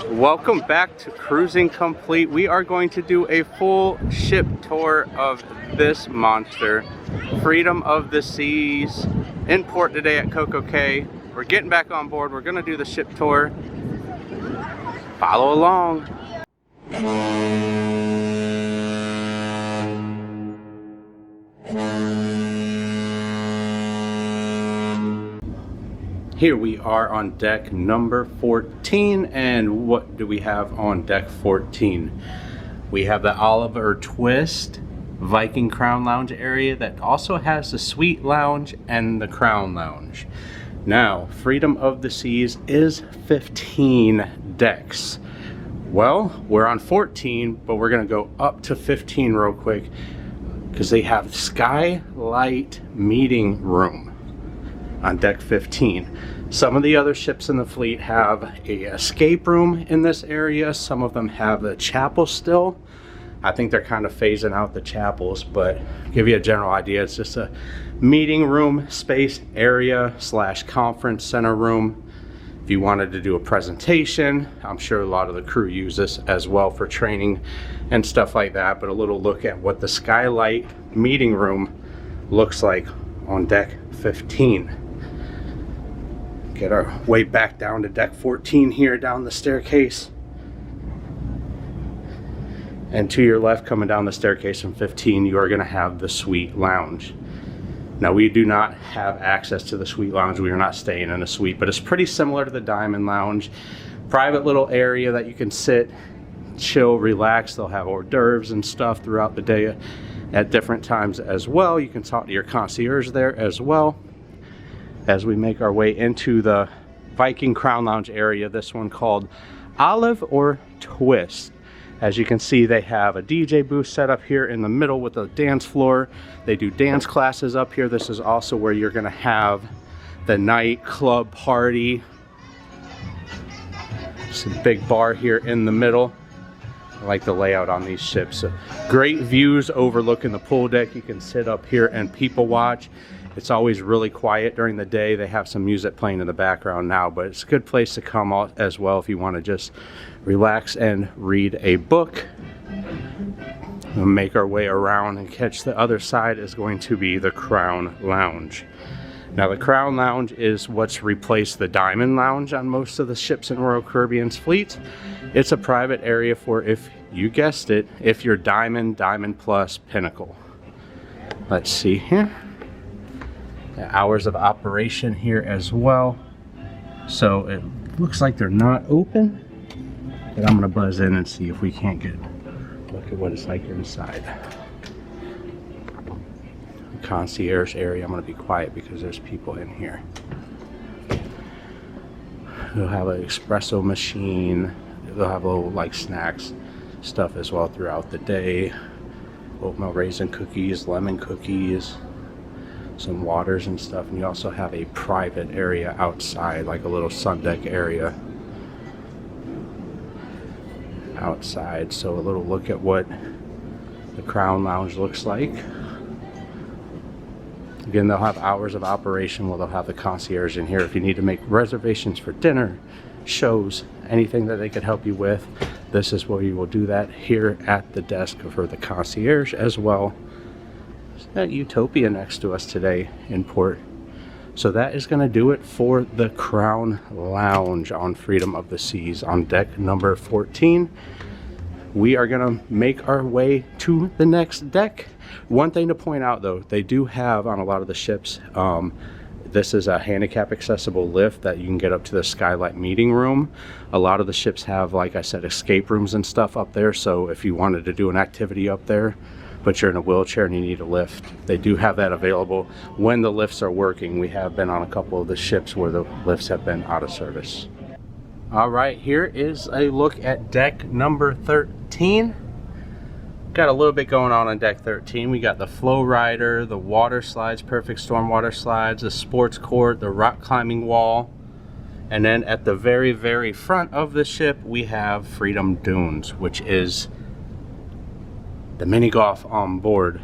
Welcome back to Cruising Complete. We are going to do a full ship tour of this monster, Freedom of the Seas, in port today at Coco Cay. We're getting back on board. We're going to do the ship tour. Follow along. Here we are on deck number 14, and what do we have on deck 14? We have the Oliver Twist Viking Crown Lounge area that also has the Suite Lounge and the Crown Lounge. Now, Freedom of the Seas is 15 decks. Well, we're on 14, but we're gonna go up to 15 real quick because they have Skylight Meeting Room on deck 15. Some of the other ships in the fleet have a escape room in this area. Some of them have the chapel still. I think they're kind of phasing out the chapels, but give you a general idea, it's just a meeting room space area / conference center room. If you wanted to do a presentation, I'm sure a lot of the crew use this as well for training and stuff like that, but a little look at what the Skylight Meeting Room looks like on deck 15. Get our way back down to deck 14 here, down the staircase. And to your left, coming down the staircase from 15, you are going to have the Suite Lounge. Now, we do not have access to the Suite Lounge. We are not staying in a suite, but it's pretty similar to the Diamond Lounge. Private little area that you can sit, chill, relax. They'll have hors d'oeuvres and stuff throughout the day at different times as well. You can talk to your concierge there as well. As we make our way into the Viking Crown Lounge area, this one called Olive or Twist. As you can see, they have a DJ booth set up here in the middle with a dance floor. They do dance classes up here. This is also where you're going to have the nightclub party. It's a big bar here in the middle. I like the layout on these ships. Great views overlooking the pool deck. You can sit up here and people watch. It's always really quiet during the day. They have some music playing in the background now, but it's a good place to come out as well if you want to just relax and read a book. We'll make our way around and catch the other side is going to be the Crown Lounge. Now, the Crown Lounge is what's replaced the Diamond Lounge on most of the ships in Royal Caribbean's fleet. It's a private area for, if you guessed it, if you're Diamond, Diamond Plus, Pinnacle. Let's see here. The hours of operation here as well. So it looks like they're not open, but I'm gonna buzz in and see if we can't get a look at what it's like inside. The concierge area, I'm gonna be quiet because there's people in here. They'll have an espresso machine. They'll have little like snacks stuff as well throughout the day. Oatmeal raisin cookies, lemon cookies, some waters and stuff, and you also have a private area outside, like a little sun deck area outside. So a little look at what the Crown Lounge looks like. Again, they'll have hours of operation where they'll have the concierge in here if you need to make reservations for dinner, shows, anything that they could help you with. This is where you will do that here at the desk for the concierge as well. At Utopia next to us today in port. So that is going to do it for the Crown Lounge on Freedom of the Seas on deck number 14. We are going to make our way to the next deck. One thing to point out though, they do have on a lot of the ships, this is a handicap accessible lift that you can get up to the Skylight Meeting Room. A lot of the ships have, like I said, escape rooms and stuff up there. So if you wanted to do an activity up there, but you're in a wheelchair and you need a lift, they do have that available when the lifts are working. We have been on a couple of the ships where the lifts have been out of service. All right, here is a look at deck number 13. Got a little bit going on deck 13. We got the flow rider, the water slides, perfect storm water slides, the sports court, the rock climbing wall, and then at the very, very front of the ship, we have Freedom Dunes, which is the mini golf on board.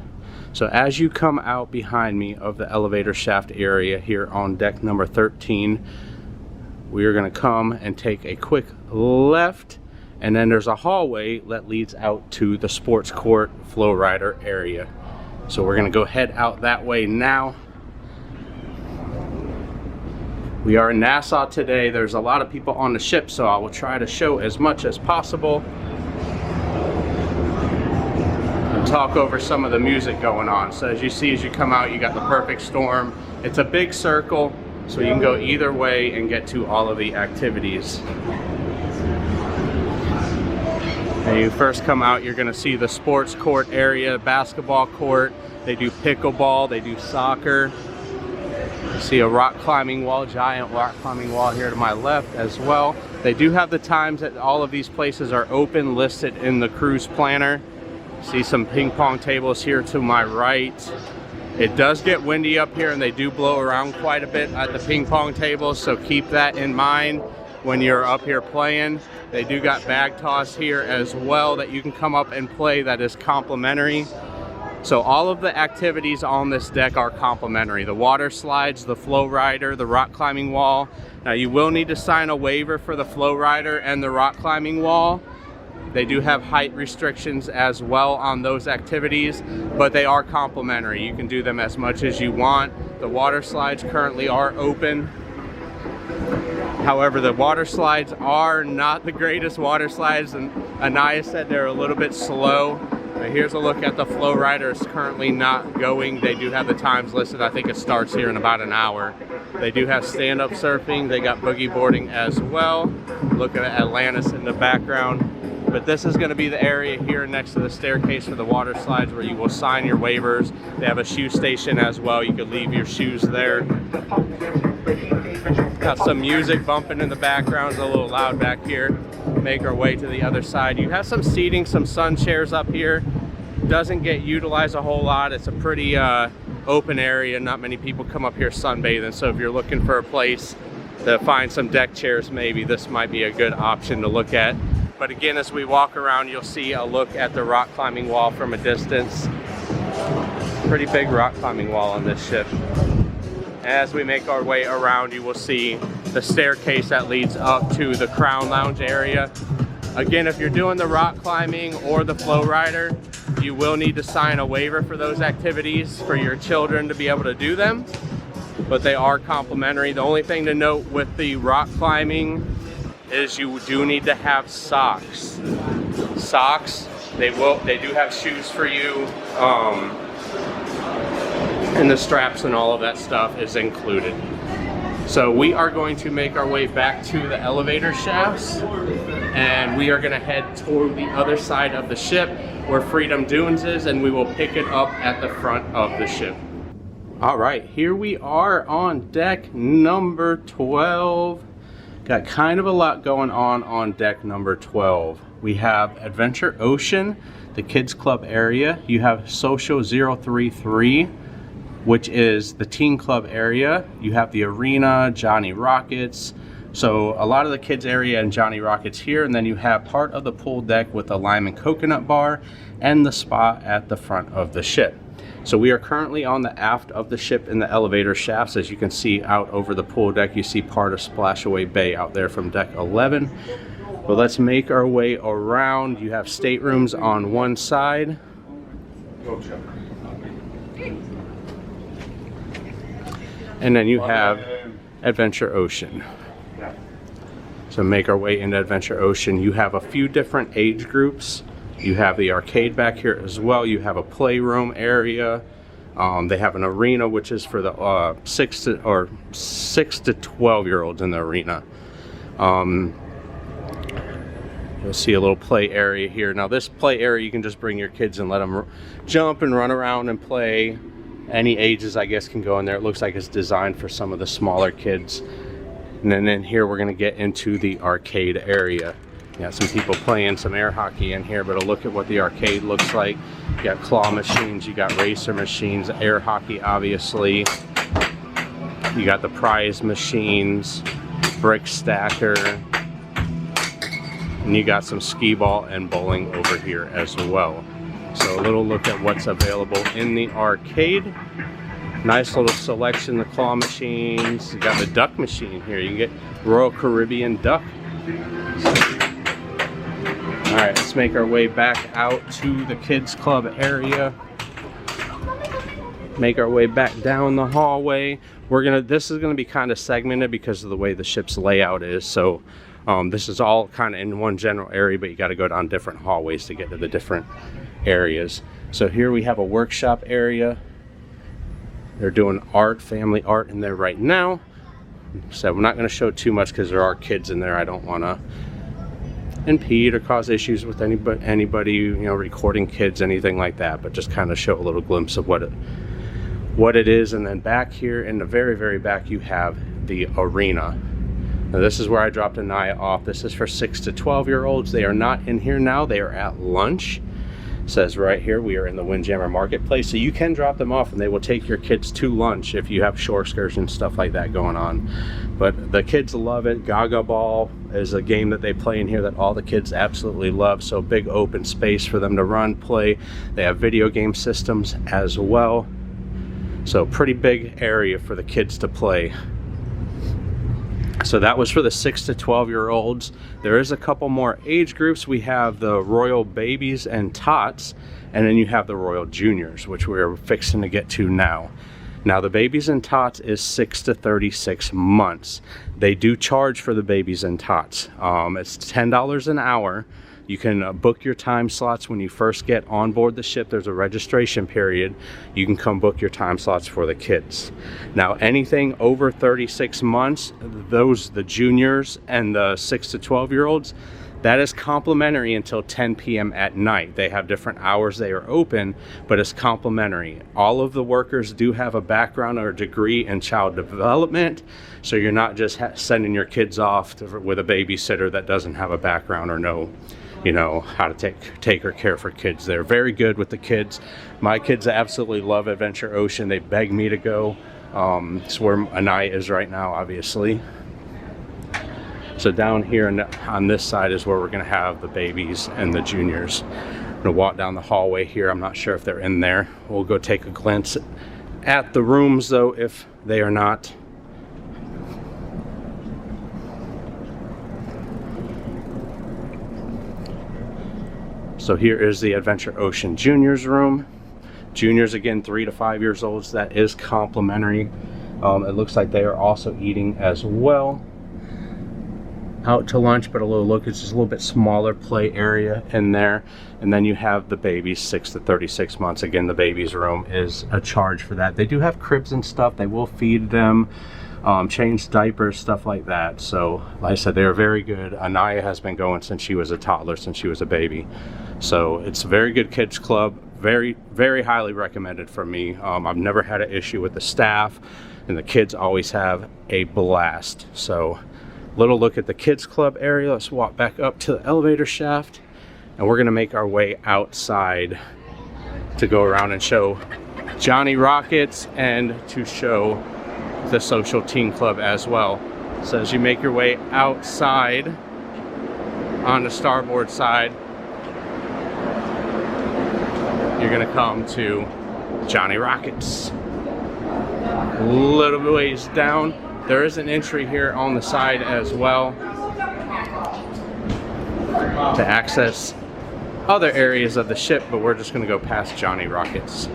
So as you come out behind me of the elevator shaft area here on deck number 13, we are going to come and take a quick left, and then there's a hallway that leads out to the sports court flow rider area. So we're going to go head out that way now. We are in Nassau today. There's a lot of people on the ship, so I will try to show as much as possible and talk over some of the music going on. So as you see, as you come out, you got the perfect storm. It's a big circle, so you can go either way and get to all of the activities. When you first come out, you're going to see the sports court area, basketball court. They do pickleball, they do soccer. You see a rock climbing wall, giant rock climbing wall here to my left as well. They do have the times that all of these places are open, listed in the cruise planner. See some ping pong tables here to my right. It does get windy up here and they do blow around quite a bit at the ping pong tables, so keep that in mind when you're up here playing. They do got bag toss here as well that you can come up and play, that is complimentary. So all of the activities on this deck are complimentary. The water slides, the flow rider, the rock climbing wall. Now you will need to sign a waiver for the flow rider and the rock climbing wall. They do have height restrictions as well on those activities, but they are complimentary. You can do them as much as you want. The water slides currently are open. However, the water slides are not the greatest water slides, and Anaya said they're a little bit slow. Here's a look at the flow rider. It's currently not going. They do have the times listed. I think it starts here in about an hour. They do have stand-up surfing. They got boogie boarding as well. Look at Atlantis in the background. But this is going to be the area here next to the staircase for the water slides where you will sign your waivers. They have a shoe station as well. You could leave your shoes there. Got some music bumping in the background. It's a little loud back here. Make our way to the other side. You have some seating, some sun chairs up here. Doesn't get utilized a whole lot. It's a pretty open area. Not many people come up here sunbathing. So if you're looking for a place to find some deck chairs, maybe this might be a good option to look at. But again, as we walk around, you'll see a look at the rock climbing wall from a distance. Pretty big rock climbing wall on this ship. As we make our way around, you will see the staircase that leads up to the Crown Lounge area. Again, if you're doing the rock climbing or the flow rider, you will need to sign a waiver for those activities for your children to be able to do them, but they are complimentary. The only thing to note with the rock climbing is you do need to have socks. Socks, they do have shoes for you, and the straps and all of that stuff is included. So we are going to make our way back to the elevator shafts, and we are going to head toward the other side of the ship where Freedom Dunes is, and we will pick it up at the front of the ship. All right, here we are on deck number 12. Got kind of a lot going on deck number 12. We have Adventure Ocean, the kids club area. You have Social 033, which is the teen club area. You have the arena, Johnny Rockets. So a lot of the kids area and Johnny Rockets here, and then you have part of the pool deck with the lime and coconut bar and the spa at the front of the ship. So we are currently on the aft of the ship in the elevator shafts. As you can see out over the pool deck, you see part of Splashaway Bay out there from deck 11. But let's make our way around. You have staterooms on one side. And then you have Adventure Ocean. So make our way into Adventure Ocean. You have a few different age groups. You have the arcade back here as well. You have a playroom area. They have an arena, which is for the 6 to 12-year-olds in the arena. You'll see a little play area here. Now this play area, you can just bring your kids and let them jump and run around and play. Any ages, I guess, can go in there. It looks like it's designed for some of the smaller kids. And then in here, we're going to get into the arcade area. You got some people playing some air hockey in here, but a look at what the arcade looks like. You got claw machines, you got racer machines, air hockey, obviously. You got the prize machines, brick stacker, and you got some skee ball and bowling over here as well. So a little look at what's available in the arcade. Nice little selection of claw machines. You got the duck machine here. You can get Royal Caribbean duck. All right, let's make our way back out to the kids club area. Make our way back down the hallway. This is gonna be kind of segmented because of the way the ship's layout is. So this is all kind of in one general area, but you got to go down different hallways to get to the different areas. So here we have a workshop area. They're doing art, family art in there right now. So I'm not going to show too much because there are kids in there. I don't want to impede or cause issues with anybody, you know, recording kids, anything like that, but just kind of show a little glimpse of what it is. And then back here in the very, very back, you have the arena. Now this is where I dropped Anaya off. This is for 6 to 12-year-olds. They are not in here now. They are at lunch. It says right here, we are in the Windjammer Marketplace. So you can drop them off and they will take your kids to lunch if you have shore excursions, stuff like that going on. But the kids love it. Gaga Ball is a game that they play in here that all the kids absolutely love. So big open space for them to run, play. They have video game systems as well. So pretty big area for the kids to play. So that was for the 6 to 12-year-olds. There is a couple more age groups. We have the Royal Babies and Tots, and then you have the Royal Juniors, which we're fixing to get to now. Now the Babies and Tots is 6 to 36 months. They do charge for the Babies and Tots. It's $10 an hour. You can book your time slots when you first get on board the ship. There's a registration period. You can come book your time slots for the kids. Now, anything over 36 months, the juniors and the 6 to 12-year-olds, that is complimentary until 10 p.m. at night. They have different hours they are open, but it's complimentary. All of the workers do have a background or a degree in child development, so you're not just sending your kids off with a babysitter that doesn't have a background or know, you know, how to take or care for kids. They're very good with the kids. My kids absolutely love Adventure Ocean. They beg me to go. It's where Anaya is right now, obviously. So down here on this side is where we're going to have the babies and the juniors. I'm going to walk down the hallway here. I'm not sure if they're in there. We'll go take a glance at the rooms, though, if they are not. So here is the Adventure Ocean Juniors room. Juniors, again, 3 to 5 years old. So that is complimentary. It looks like they are also eating as well. Out to lunch, but it's just a little bit smaller play area in there. And then you have the babies, 6 to 36 months. Again, the babies room is a charge for that. They do have cribs and stuff. They will feed them, change diapers, stuff like that. So like I said, they are very good. Anaya has been going since she was a toddler, since she was a baby. So it's a very good kids club. Very, very highly recommended for me. I've never had an issue with the staff, and the kids always have a blast. So little look at the kids club area. Let's walk back up to the elevator shaft, and we're gonna make our way outside to go around and show Johnny Rockets and to show the Social Teen Club as well. So as you make your way outside on the starboard side, you're gonna come to Johnny Rockets. A little bit ways down, there is an entry here on the side as well to access other areas of the ship, but we're just going to go past Johnny Rockets.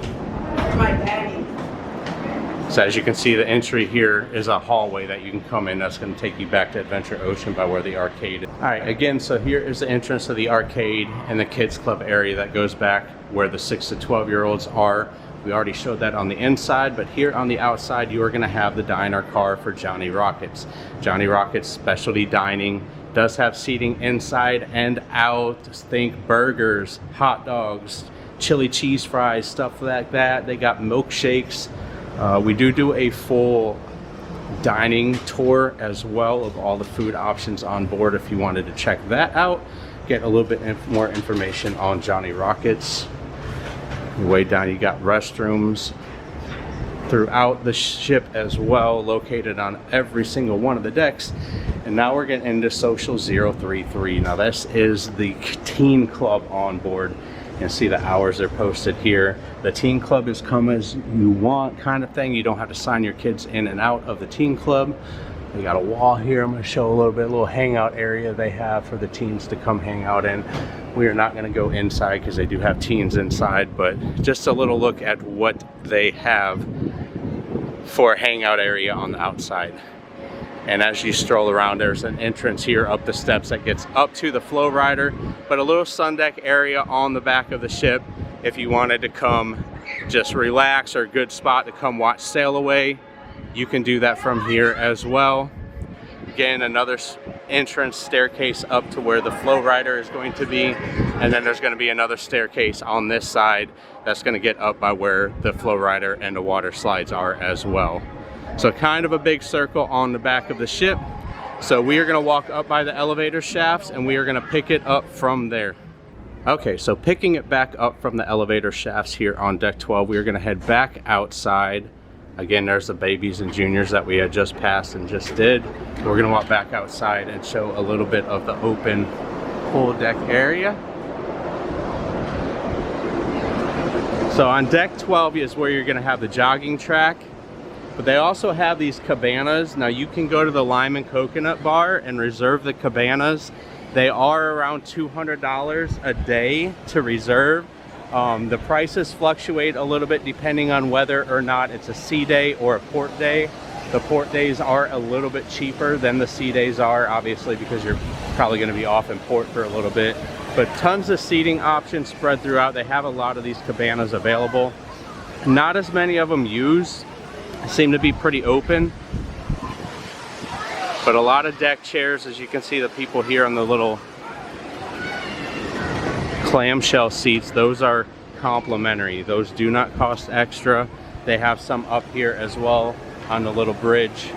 So as you can see, the entry here is a hallway that you can come in. That's going to take you back to Adventure Ocean by where the arcade is. All right, again, so here is the entrance to the arcade and the kids club area that goes back where the 6 to 12-year-olds are. We already showed that on the inside, but here on the outside, you are going to have the diner car for Johnny Rockets. Johnny Rockets Specialty Dining does have seating inside and out. Think burgers, hot dogs, chili cheese fries, stuff like that. They got milkshakes. We do a full dining tour as well of all the food options on board if you wanted to check that out. Get a little bit more information on Johnny Rockets. Way down, you got restrooms throughout the ship as well, located on every single one of the decks. And now we're getting into Social 033. Now this is the teen club on board. You can see the hours are posted here. The teen club is come as you want kind of thing. You don't have to sign your kids in and out of the teen club. They got a wall here. I'm going to show a little hangout area they have for the teens to come hang out in. We are not going to go inside because they do have teens inside, but just a little look at what they have for a hangout area on the outside. And as you stroll around, there's an entrance here up the steps that gets up to the flow rider, but a little sun deck area on the back of the ship if you wanted to come just relax, or a good spot to come watch sail away. You can do that from here as well. Again, another entrance staircase up to where the flow rider is going to be, and then there's going to be another staircase on this side that's going to get up by where the flow rider and the water slides are as well. So kind of a big circle on the back of the ship. So we are going to walk up by the elevator shafts and we are going to pick it up from there. Okay, so picking it back up from the elevator shafts here on deck 12, we are going to head back outside. Again, there's the babies and juniors that we had just passed and just did. We're going to walk back outside and show a little bit of the open pool deck area. So on deck 12 is where you're going to have the jogging track, but they also have these cabanas. Now you can go to the Lime and Coconut Bar and reserve the cabanas. They are around $200 a day to reserve. The prices fluctuate a little bit depending on whether or not it's a sea day or a port day. The port days are a little bit cheaper than the sea days are, obviously, because you're probably going to be off in port for a little bit. But tons of seating options spread throughout. They have a lot of these cabanas available. Not as many of them used. Seem to be pretty open. But a lot of deck chairs, as you can see the people here on the little clamshell seats, those are complimentary. Those do not cost extra. They have some up here as well on the little bridge.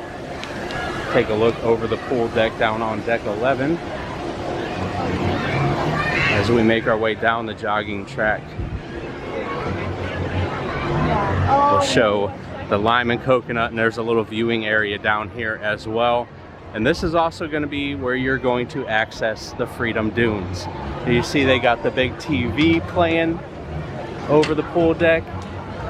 Take a look over the pool deck down on deck 11 as we make our way down the jogging track. We'll show the Lime and Coconut, and there's a little viewing area down here as well. And this is also going to be where you're going to access the Freedom Dunes. You see they got the big TV playing over the pool deck.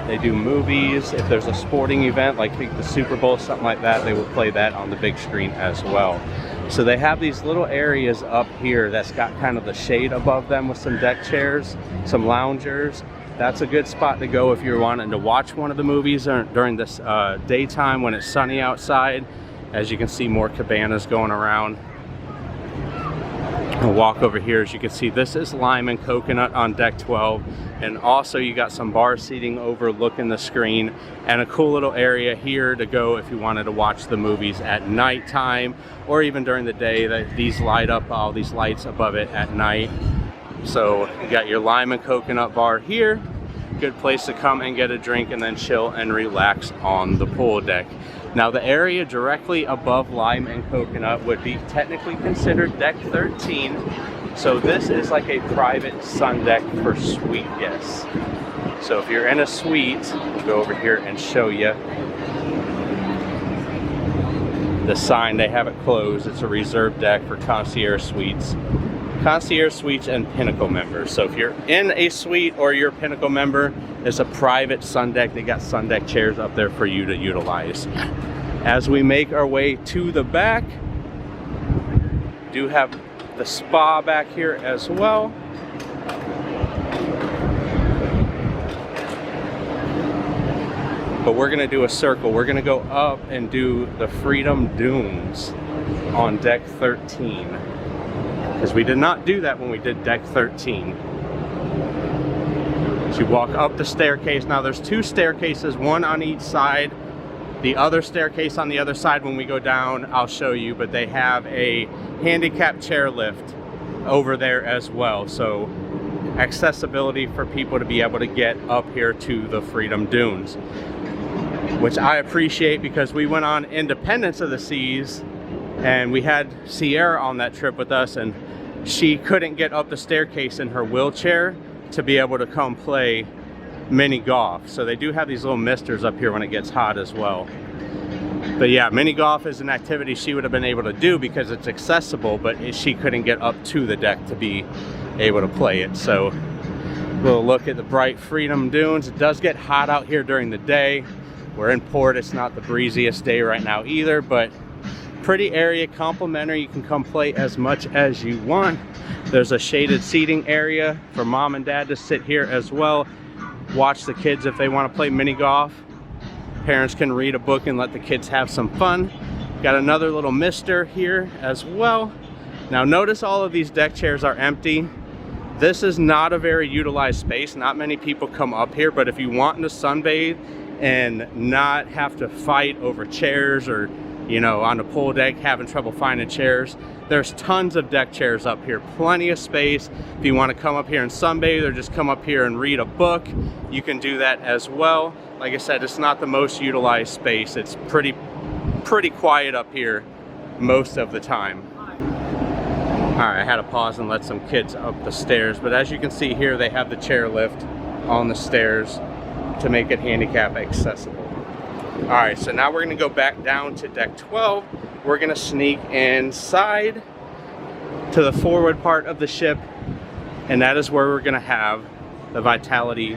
They do movies. If there's a sporting event like the Super Bowl, something like that, they will play that on the big screen as well. So they have these little areas up here that's got kind of the shade above them with some deck chairs, some loungers. That's a good spot to go if you're wanting to watch one of the movies during this daytime when it's sunny outside. As you can see, more cabanas going around. I'll walk over here. As you can see, this is Lime and Coconut on deck 12, and also you got some bar seating overlooking the screen, and a cool little area here to go if you wanted to watch the movies at nighttime or even during the day. These light up, all these lights above it at night. So you got your Lime and Coconut Bar here. Good place to come and get a drink and then chill and relax on the pool deck. Now the area directly above Lime and Coconut would be technically considered deck 13. So this is like a private sun deck for suite guests. So if you're in a suite, we'll go over here and show you the sign. They have it closed. It's a reserved deck for concierge suites. Concierge suites and Pinnacle members. So if you're in a suite or you're a Pinnacle member, it's a private sun deck. They got sun deck chairs up there for you to utilize. As we make our way to the back, do have the spa back here as well. But we're gonna do a circle. We're gonna go up and do the Freedom Dunes on deck 13. Because we did not do that when we did deck 13. So you walk up the staircase. Now there's two staircases, one on each side. The other staircase on the other side, when we go down, I'll show you, but they have a handicap chairlift over there as well. So accessibility for people to be able to get up here to the Freedom Dunes, which I appreciate because we went on Independence of the Seas and we had Sierra on that trip with us, and she couldn't get up the staircase in her wheelchair to be able to come play mini golf. So they do have these little misters up here when it gets hot as well. But yeah, mini golf is an activity she would have been able to do because it's accessible, but she couldn't get up to the deck to be able to play it. So we'll look at the bright Freedom Dunes. It does get hot out here during the day. We're in port. It's not the breeziest day right now either, but Pretty area, complimentary. You can come play as much as you want. There's a shaded seating area for mom and dad to sit here as well. Watch the kids if they want to play mini golf. Parents can read a book and let the kids have some fun. Got another little mister here as well. Now notice all of these deck chairs are empty. This is not a very utilized space. Not many people come up here, but if you want to sunbathe and not have to fight over chairs, or you know, on the pool deck having trouble finding chairs, there's tons of deck chairs up here, plenty of space. If you want to come up here and sunbathe or just come up here and read a book, you can do that as well. Like I said, it's not the most utilized space. It's pretty quiet up here most of the time. All right, I had to pause and let some kids up the stairs, but as you can see here, they have the chair lift on the stairs to make it handicap accessible. All right, so now we're gonna go back down to deck 12. We're gonna sneak inside to the forward part of the ship, and that is where we're gonna have the Vitality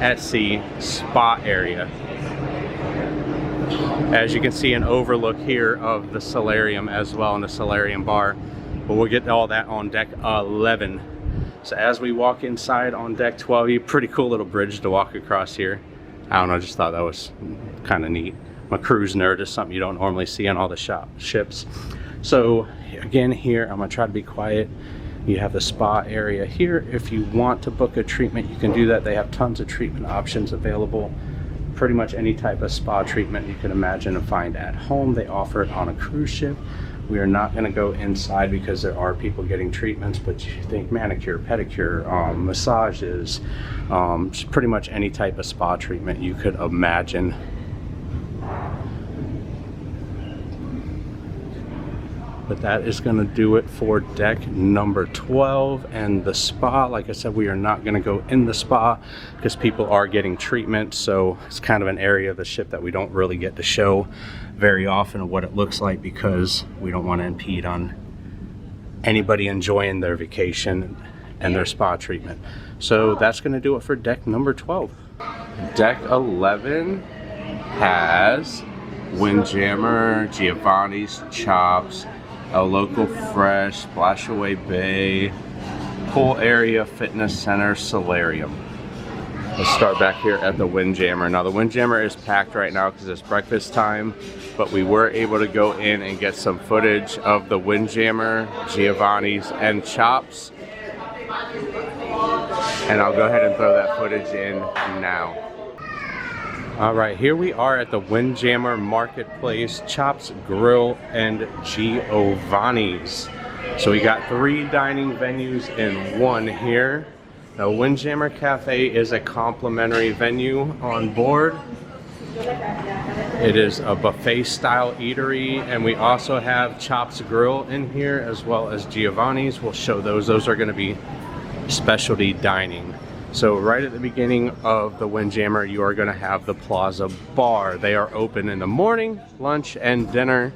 at Sea spa area. As you can see, an overlook here of the solarium as well, and the solarium bar, but we'll get all that on deck 11. So as we walk inside on deck 12, pretty cool little bridge to walk across here. I don't know, I just thought that was kind of neat. I'm a cruise nerd, it's something you don't normally see on all the ships. So again, here, I'm gonna try to be quiet. You have the spa area here. If you want to book a treatment, you can do that. They have tons of treatment options available. Pretty much any type of spa treatment you can imagine and find at home, they offer it on a cruise ship. We are not going to go inside because there are people getting treatments, but you think manicure, pedicure, massages, pretty much any type of spa treatment you could imagine. But that is going to do it for deck number 12 and the spa. Like I said, we are not going to go in the spa because people are getting treatment, so it's kind of an area of the ship that we don't really get to show very often of what it looks like, because we don't want to impede on anybody enjoying their vacation and their spa treatment. So that's going to do it for deck number 12. Deck 11 has Windjammer, Giovanni's, Chops, El Loco Fresh, Splashaway Bay, Pool Area, Fitness Center, Solarium. Let's start back here at the Windjammer. Now the Windjammer is packed right now because it's breakfast time, but we were able to go in and get some footage of the Windjammer, Giovanni's, and Chops. And I'll go ahead and throw that footage in now. All right, here we are at the Windjammer Marketplace, Chops Grill, and Giovanni's. So we got 3 dining venues in one here. The Windjammer Cafe is a complimentary venue on board. It is a buffet style eatery, and we also have Chops Grill in here as well as Giovanni's. We'll show those. Those are going to be specialty dining. So right at the beginning of the Windjammer, you are going to have the Plaza Bar. They are open in the morning, lunch, and dinner.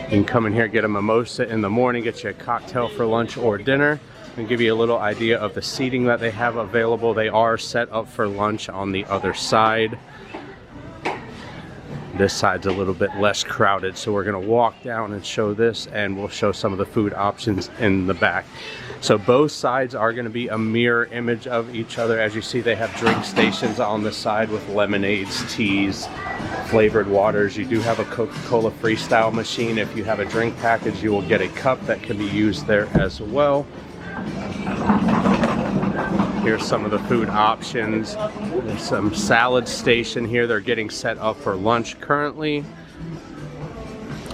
You can come in here, get a mimosa in the morning, get you a cocktail for lunch or dinner, and give you a little idea of the seating that they have available. They are set up for lunch on the other side. This side's a little bit less crowded, so we're going to walk down and show this, and we'll show some of the food options in the back. So both sides are going to be a mirror image of each other. As you see, they have drink stations on the side with lemonades, teas, flavored waters. You do have a Coca-Cola Freestyle machine. If you have a drink package, you will get a cup that can be used there as well. Here's some of the food options. There's some salad station here. They're getting set up for lunch currently.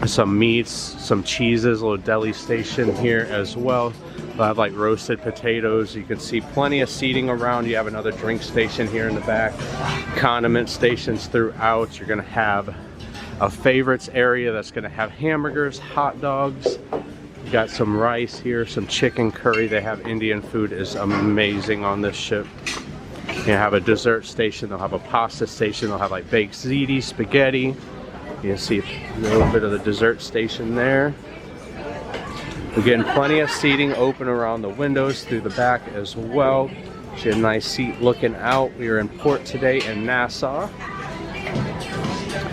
Some meats, some cheeses, a little deli station here as well. They'll have like roasted potatoes. You can see plenty of seating around. You have another drink station here in the back. Condiment stations throughout. You're gonna have a favorites area that's gonna have hamburgers, hot dogs. You got some rice here, some chicken curry. They have Indian food, is amazing on this ship. You have a dessert station. They'll have a pasta station. They'll have like baked ziti, spaghetti. You can see a little bit of the dessert station there. Again, plenty of seating open around the windows through the back as well. She had a nice seat looking out. We are in port today in Nassau.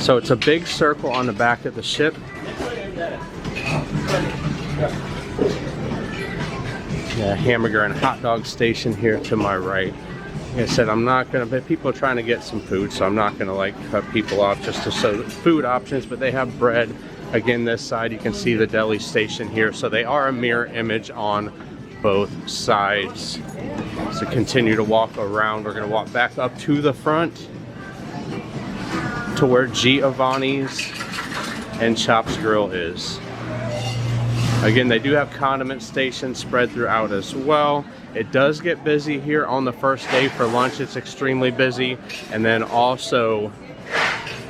So it's a big circle on the back of the ship. Yeah, hamburger and hot dog station here to my right. Like I said, I'm not gonna, but people are trying to get some food, so I'm not gonna like cut people off just to show food options, but they have bread. Again, this side you can see the deli station here, so they are a mirror image on both sides. So continue to walk around. We're gonna walk back up to the front to where Giovanni's and Chops Grill is. Again, they do have condiment stations spread throughout as well. It does get busy here on the first day for lunch. It's extremely busy. And then also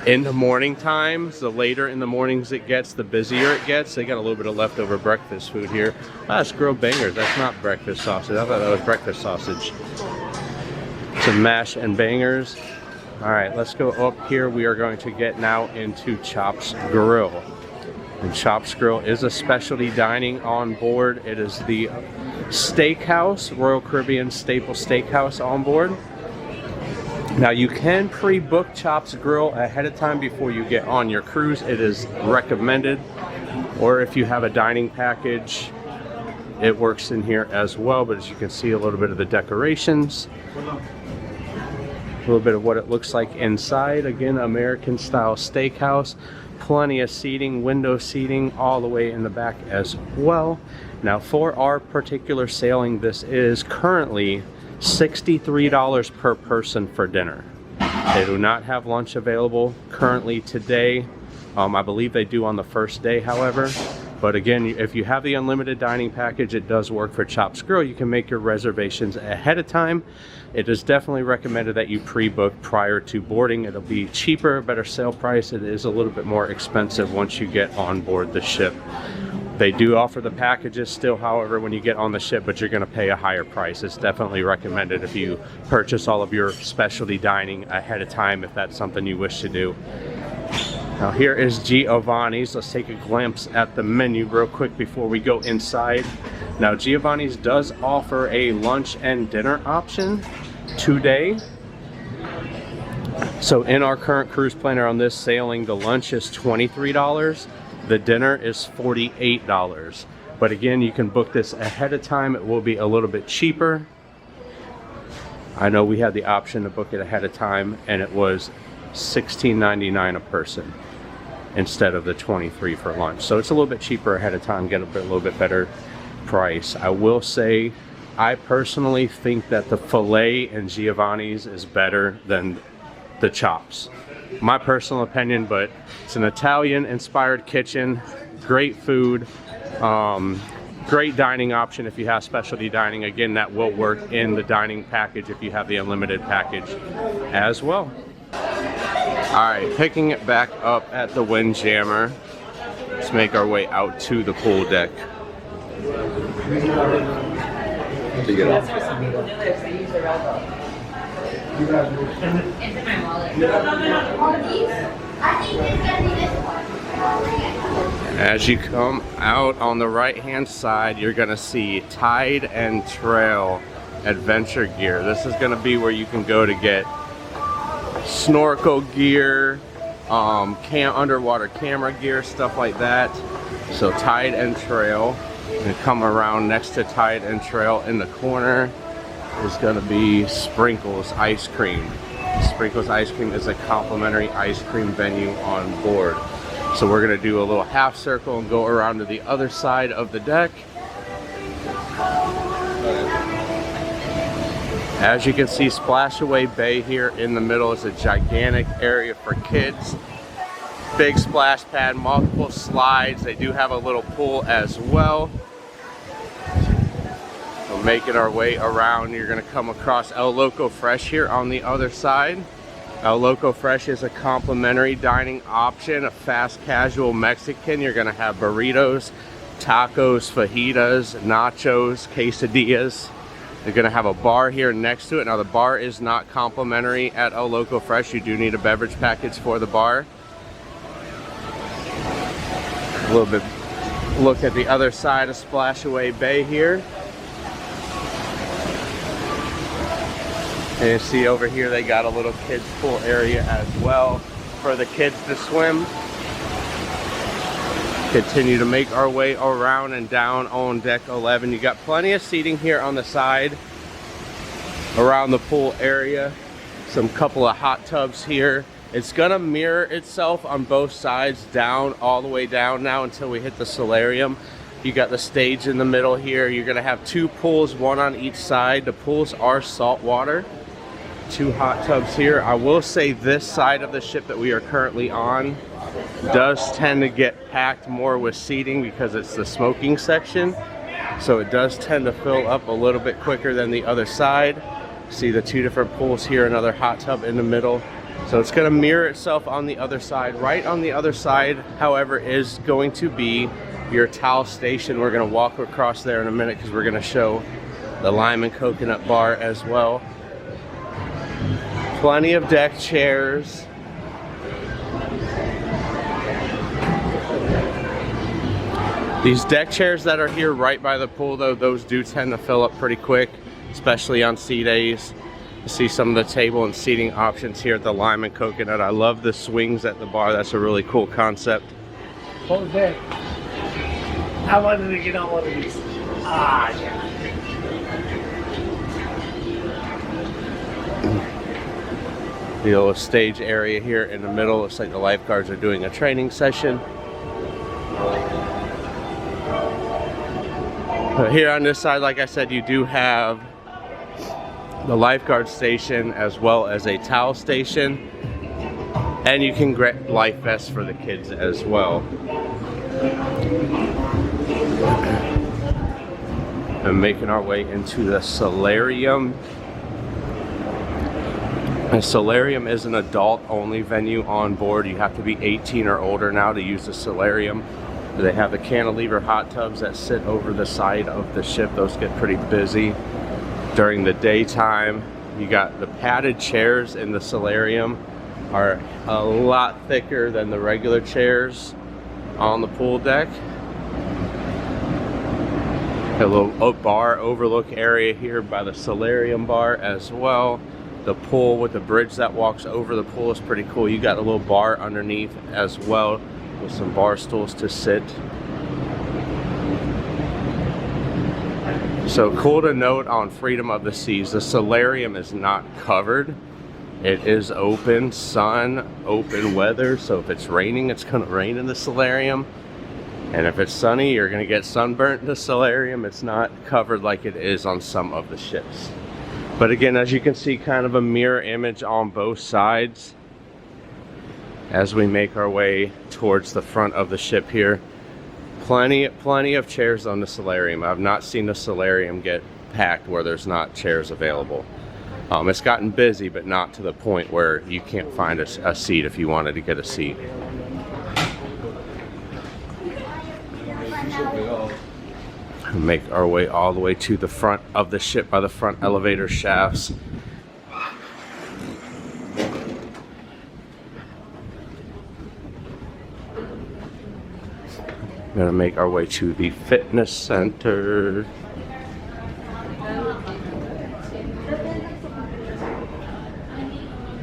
in the morning times, the later in the mornings it gets, the busier it gets. They got a little bit of leftover breakfast food here. Ah, it's grilled bangers. That's not breakfast sausage. I thought that was breakfast sausage. Some mash and bangers. All right, let's go up here. We are going to get now into Chops Grill. And Chops Grill is a specialty dining on board. It is the steakhouse, Royal Caribbean staple steakhouse on board. Now you can pre-book Chops Grill ahead of time before you get on your cruise. It is recommended. Or if you have a dining package, it works in here as well. But as you can see, a little bit of the decorations. A little bit of what it looks like inside. Again, American style steakhouse. Plenty of seating, window seating all the way in the back as well. Now for our particular sailing, this is currently $63 per person for dinner. They do not have lunch available currently today. I believe they do on the first day, however. But again, if you have the unlimited dining package, it does work for Chops Grill. You can make your reservations ahead of time. It is definitely recommended that you pre-book prior to boarding. It'll be cheaper, better sale price. It is a little bit more expensive once you get on board the ship. They do offer the packages still, however, when you get on the ship, but you're going to pay a higher price. It's definitely recommended if you purchase all of your specialty dining ahead of time, if that's something you wish to do. Now here is Giovanni's. Let's take a glimpse at the menu real quick before we go inside. Now Giovanni's does offer a lunch and dinner option today. So in our current cruise planner on this sailing, the lunch is $23. The dinner is $48. But again, you can book this ahead of time. It will be a little bit cheaper. I know we had the option to book it ahead of time, and it was $16.99 a person instead of the $23 for lunch. So it's a little bit cheaper ahead of time, get a little bit better price. I will say, I personally think that the filet in Giovanni's is better than the chops. My personal opinion, but it's an Italian inspired kitchen, great food, great dining option if you have specialty dining. Again, that will work in the dining package if you have the unlimited package as well. Alright, picking it back up at the Windjammer. Let's make our way out to the pool deck. As you come out on the right hand side, you're gonna see Tide and Trail adventure gear. This is gonna be where you can go to get snorkel gear, underwater camera gear, stuff like that. So Tide and Trail. And come around next to Tide and Trail in the corner is going to be Sprinkles Ice Cream. Sprinkles Ice Cream is a complimentary ice cream venue on board. So we're going to do a little half circle and go around to the other side of the deck. As you can see, Splashaway Bay here in the middle is a gigantic area for kids. Big splash pad, multiple slides. They do have a little pool as well. So making our way around, you're gonna come across El Loco Fresh here on the other side. El Loco Fresh is a complimentary dining option, a fast casual Mexican. You're gonna have burritos, tacos, fajitas, nachos, quesadillas. They're gonna have a bar here next to it. Now the bar is not complimentary at El Loco Fresh. You do need a beverage package for the bar. A little bit look at the other side of Splashaway Bay here. And you see over here they got a little kids pool area as well. for the kids to swim. Continue to make our way around and down on deck 11. You got plenty of seating here on the side around the pool area. Some couple of hot tubs here. It's gonna mirror itself on both sides down, all the way down now until we hit the solarium. You got the stage in the middle here. You're gonna have 2 pools, 1 on each side. The pools are saltwater. 2 hot tubs here. I will say this side of the ship that we are currently on does tend to get packed more with seating because it's the smoking section. So it does tend to fill up a little bit quicker than the other side. See the 2 different pools here, another hot tub in the middle. So it's gonna mirror itself on the other side. Right on the other side, however, is going to be your towel station. We're gonna walk across there in a minute because we're gonna show the lime and coconut bar as well. Plenty of deck chairs. These deck chairs that are here right by the pool though, those do tend to fill up pretty quick, especially on sea days. You see some of the table and seating options here at the lime and coconut. I love the swings at the bar. That's a really cool concept. Hold it. I wanted to get on one of these. Ah, yeah. The little stage area here in the middle. Looks like the lifeguards are doing a training session. Here on this side, like I said, you do have the lifeguard station as well as a towel station, and you can get life vests for the kids as well. And making our way into the solarium. The solarium is an adult only venue on board. You have to be 18 or older now to use the solarium. They have the cantilever hot tubs that sit over the side of the ship. Those get pretty busy during the daytime. You got the padded chairs in the solarium are a lot thicker than the regular chairs on the pool deck. A little bar overlook area here by the solarium bar as well. The pool with the bridge that walks over the pool is pretty cool. You got a little bar underneath as well with some bar stools to sit. So cool to note on Freedom of the Seas, the solarium is not covered. It is open sun, open weather. So if it's raining, it's gonna rain in the solarium. And if it's sunny, you're gonna get sunburnt in the solarium. It's not covered like it is on some of the ships. But again, as you can see, kind of a mirror image on both sides as we make our way towards the front of the ship here. Plenty of chairs on the solarium. I've not seen the solarium get packed where there's not chairs available. It's gotten busy, but not to the point where you can't find a seat if you wanted to get a seat. Make our way all the way to the front of the ship by the front elevator shafts. We're gonna make our way to the fitness center.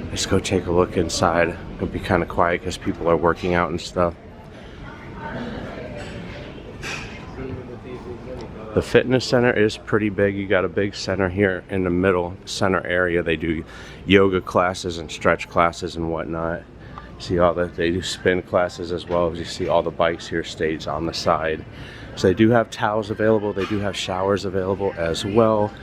Let's go take a look inside. It'll be kind of quiet because people are working out and stuff. The fitness center is pretty big. You got a big center here in the middle center area. They do yoga classes and stretch classes and whatnot. See all that, they do spin classes as well. As you see all the bikes here staged on the side. So they do have towels available. They do have showers available as well.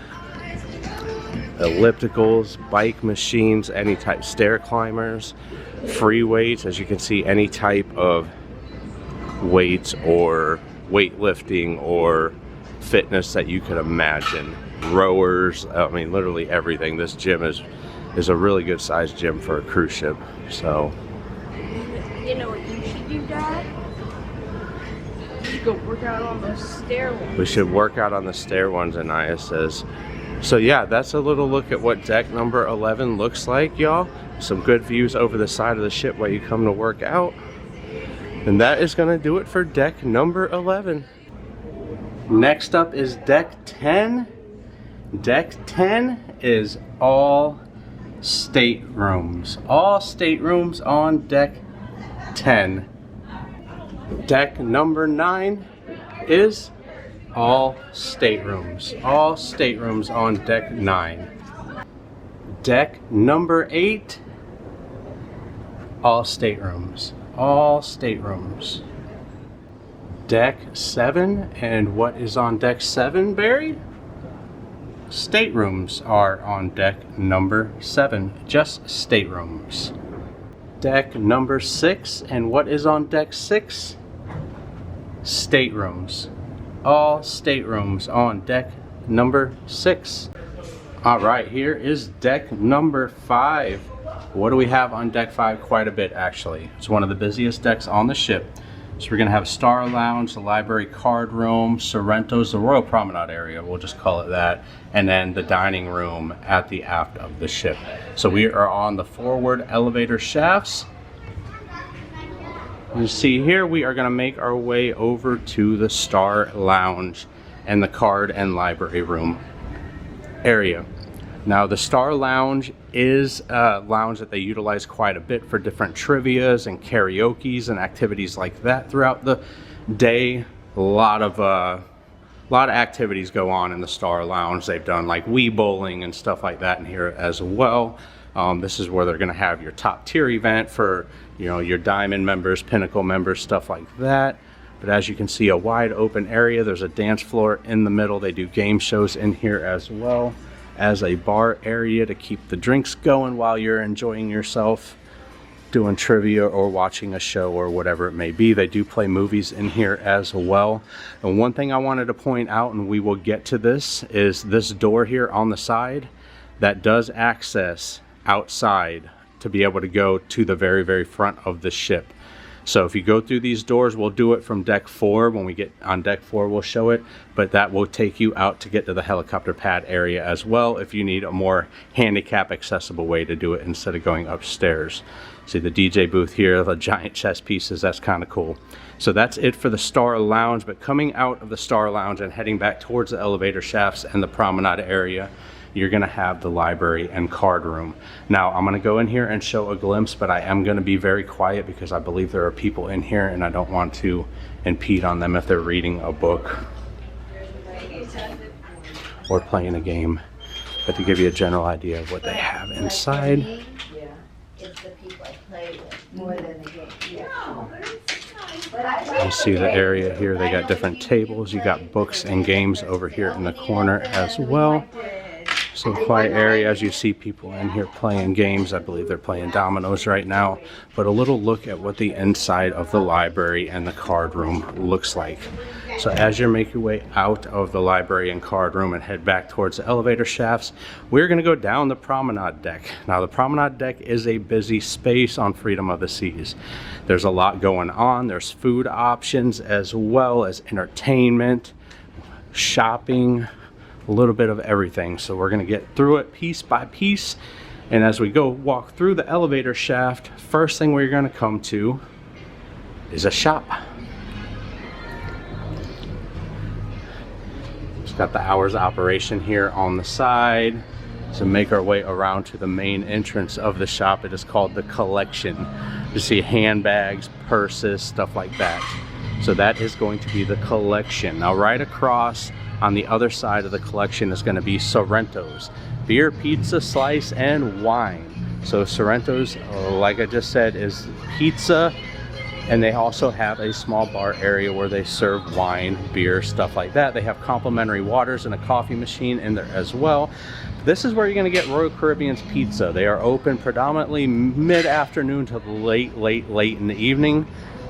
Ellipticals, bike machines, any type, stair climbers, free weights. As you can see, any type of weights or weightlifting or fitness that you could imagine. Rowers, I mean literally everything. This gym is a really good sized gym for a cruise ship. So you know what you should do, Dad? You should go work out on the stair ones. We should work out on the stair ones, Anaya says. So yeah, that's a little look at what deck number 11 looks like, y'all. Some good views over the side of the ship while you come to work out. And that is gonna do it for deck number 11. Next up is deck 10. Deck 10 is all staterooms. All staterooms on deck 10. Deck number 9 is all staterooms. All staterooms on deck 9. Deck number 8, all staterooms. All staterooms. Deck 7, and what is on deck 7, Barry? Staterooms are on deck number 7, just staterooms. Deck number 6, and what is on deck 6? Staterooms. All staterooms on deck number 6. All right, here is deck number 5. What do we have on deck 5? Quite a bit, actually. It's one of the busiest decks on the ship. So we're gonna have Star Lounge, the library card room, Sorrento's, the Royal Promenade area, we'll just call it that, and then the dining room at the aft of the ship. So we are on the forward elevator shafts. You see here, we are gonna make our way over to the Star Lounge and the card and library room area. Now the Star Lounge is a lounge that they utilize quite a bit for different trivias and karaoke's and activities like that throughout the day. A lot of activities go on in the Star Lounge. They've done like Wii bowling and stuff like that in here as well. This is where they're going to have your top tier event for, you know, your Diamond members, Pinnacle members, stuff like that. But as you can see, a wide open area. There's a dance floor in the middle. They do game shows in here as well as a bar area to keep the drinks going while you're enjoying yourself, doing trivia or watching a show or whatever it may be. They do play movies in here as well. And one thing I wanted to point out, and we will get to this, is this door here on the side that does access outside to be able to go to the very, very front of the ship. So if you go through these doors, we'll do it from deck 4. When we get on deck 4, we'll show it, but that will take you out to get to the helicopter pad area as well if you need a more handicap accessible way to do it instead of going upstairs. See the DJ booth here, the giant chess pieces, that's kind of cool. So that's it for the Star Lounge, but coming out of the Star Lounge and heading back towards the elevator shafts and the promenade area, you're gonna have the library and card room. Now I'm gonna go in here and show a glimpse, but I am gonna be very quiet because I believe there are people in here and I don't want to impede on them if they're reading a book or playing a game. But to give you a general idea of what they have inside. It's the people I play with more than the game. You see the area here, they got different tables. You got books and games over here in the corner as well. So quiet area as you see people in here playing games. I believe they're playing dominoes right now. But a little look at what the inside of the library and the card room looks like. So as you make your way out of the library and card room and head back towards the elevator shafts, we're going to go down the promenade deck. Now the promenade deck is a busy space on Freedom of the Seas. There's a lot going on. There's food options as well as entertainment, shopping, a little bit of everything. So we're going to get through it piece by piece, and as we go walk through the elevator shaft, first thing we're going to come to is a shop. It's got the hours of operation here on the side. So make our way around to the main entrance of the shop. It is called the Collection. You see handbags, purses, stuff like that. So that is going to be the Collection. Now right across on the other side of the Collection is going to be Sorrento's. Beer, pizza, slice, and wine. So Sorrento's, like I just said, is pizza, and they also have a small bar area where they serve wine, beer, stuff like that. They have complimentary waters and a coffee machine in there as well. This is where you're going to get Royal Caribbean's pizza. They are open predominantly mid-afternoon to late in the evening.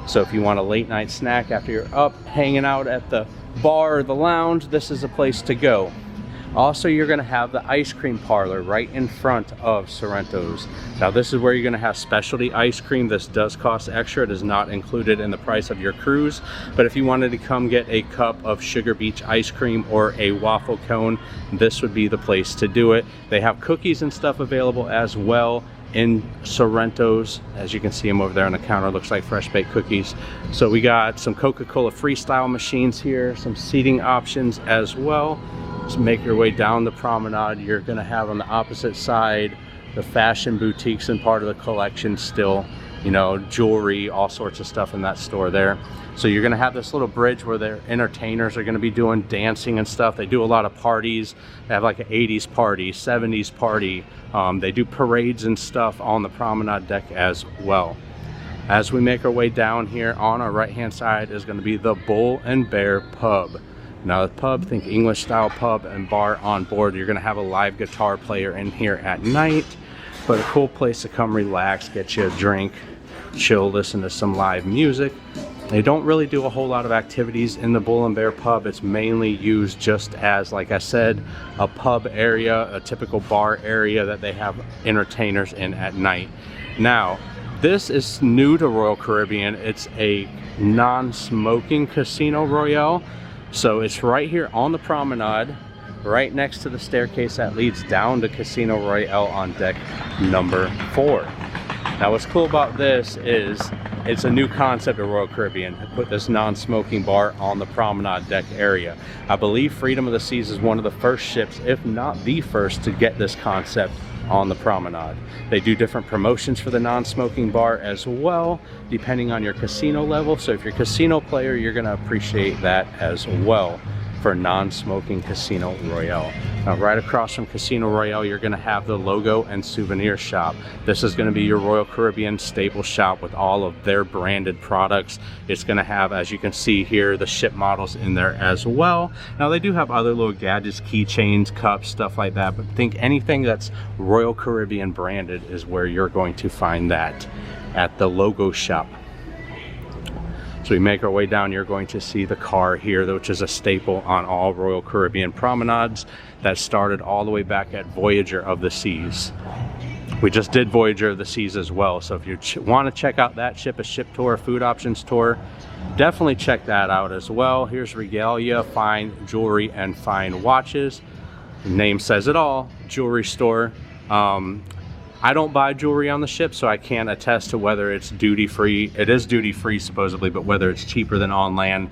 So if you want a late night snack after you're up hanging out at the bar or the lounge, this is a place to go. Also, you're going to have the ice cream parlor right in front of Sorrento's. Now this is where you're going to have specialty ice cream. This does cost extra. It is not included in the price of your cruise, but if you wanted to come get a cup of Sugar Beach ice cream or a waffle cone, this would be the place to do it. They have cookies and stuff available as well in Sorrento's. As you can see them over there on the counter, looks like fresh baked cookies. So we got some Coca-Cola freestyle machines here, some seating options as well. Just make your way down the promenade. You're going to have on the opposite side the fashion boutiques and part of the collection still, you know, jewelry, all sorts of stuff in that store there. So you're gonna have this little bridge where their entertainers are gonna be doing dancing and stuff. They do a lot of parties. They have like an 80s party, 70s party. They do parades and stuff on the promenade deck as well. As we make our way down here, on our right hand side is gonna be the Bull and Bear Pub. Now the pub, think English style pub and bar on board. You're gonna have a live guitar player in here at night, but a cool place to come relax, get you a drink, chill, listen to some live music. They don't really do a whole lot of activities in the Bull and Bear Pub. It's mainly used just as, like I said, a pub area, a typical bar area that they have entertainers in at night. Now, this is new to Royal Caribbean. It's a non-smoking Casino Royale. So it's right here on the promenade, right next to the staircase that leads down to Casino Royale on deck number 4. Now what's cool about this is it's a new concept of Royal Caribbean to put this non-smoking bar on the promenade deck area. I believe Freedom of the Seas is one of the first ships, if not the first, to get this concept on the promenade. They do different promotions for the non-smoking bar as well, depending on your casino level. So if you're a casino player, you're gonna appreciate that as well for non-smoking Casino Royale. Now right across from Casino Royale, you're gonna have the logo and souvenir shop. This is gonna be your Royal Caribbean staple shop with all of their branded products. It's gonna have, as you can see here, the ship models in there as well. Now they do have other little gadgets, keychains, cups, stuff like that, but think anything that's Royal Caribbean branded is where you're going to find that at the logo shop. So we make our way down, you're going to see the car here, which is a staple on all Royal Caribbean promenades that started all the way back at Voyager of the Seas. We just did Voyager of the Seas as well, so if you want to check out that ship, a ship tour, a food options tour, definitely check that out as well. Here's regalia, fine jewelry, and fine watches. The name says it all, jewelry store. I don't buy jewelry on the ship, so I can't attest to whether it's duty-free. It is duty-free supposedly, but whether it's cheaper than on land,